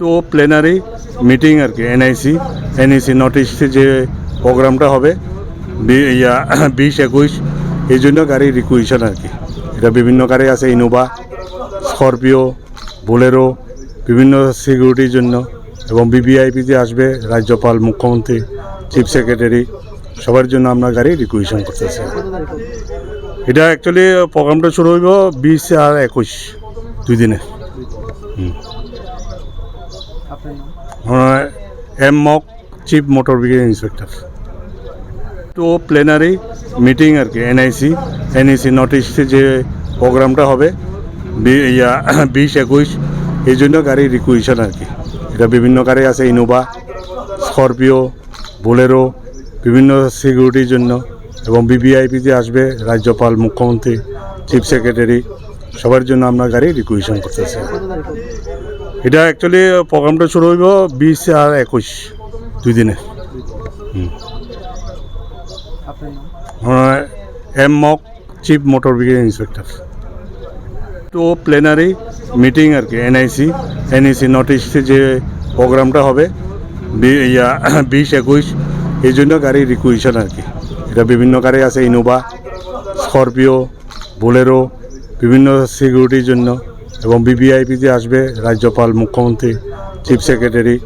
তো plenary meeting আর কি এনআইসি নর্থ ইস্টে যে প্রোগ্রামটা হবে 20-21 এই জন্য গাড়ি রিকুইশন আর কি। এটা বিভিন্ন গাড়ি আছে, ইনোভা, স্করপিও, বোলেরো, বিভিন্ন সিকিউরিটির জন্য, এবং ভিভিআইপি যে আসবে রাজ্যপাল, মুখ্যমন্ত্রী, চিফ সেক্রেটারি, সবার জন্য আমরা গাড়ি রিকুইশন করতেছি। এটা অ্যাকচুয়ালি প্রোগ্রামটা শুরু হইব 20 আর 21 দুই দিনে। M mock, chief motor vehicle inspector. তো প্লেনারি মিটিং আর কি এনআইসি নর্থ ইস্টে যে প্রোগ্রামটা হবে 20-21 এই জন্য গাড়ি রিকুইশন আর কি। এটা বিভিন্ন গাড়ি আছে, ইনোভা, স্করপিও, বোলেরো, বিভিন্ন সিকিউরিটির জন্য, এবং ভিভিআইপি যে আসবে রাজ্যপাল, মুখ্যমন্ত্রী, চিফ সেক্রেটারি, সবার জন্য আমরা গাড়ি রিকুইশন করতেছি। এটা অ্যাকচুয়ালি প্রোগ্রামটা শুরু হইব 20 আর 21 দুই দিনে। M mock, chief motor vehicle inspector. তো প্লেনারি মিটিং আর কি এনআইসি নর্থ ইস্টে যে প্রোগ্রামটা হবে 20-21 এই জন্য গাড়ি রিকুইশন আর কি। এটা বিভিন্ন গাড়ি আছে, ইনোভা, স্করপিও, বোলেরো, বিভিন্ন সিকিউরিটির জন্য, এবং ভিভিআইপি যে আসবে রাজ্যপাল, মুখ্যমন্ত্রী, চিফ সেক্রেটারি,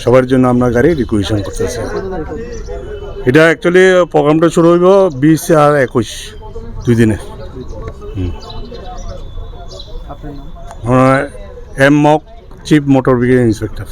সবার জন্য আমরা গাড়ি রিকুইশন করতেছি। এটা অ্যাকচুয়ালি প্রোগ্রামটা শুরু হইব 20 আর 21 দুই দিনে। M mock, chief motor vehicle inspector.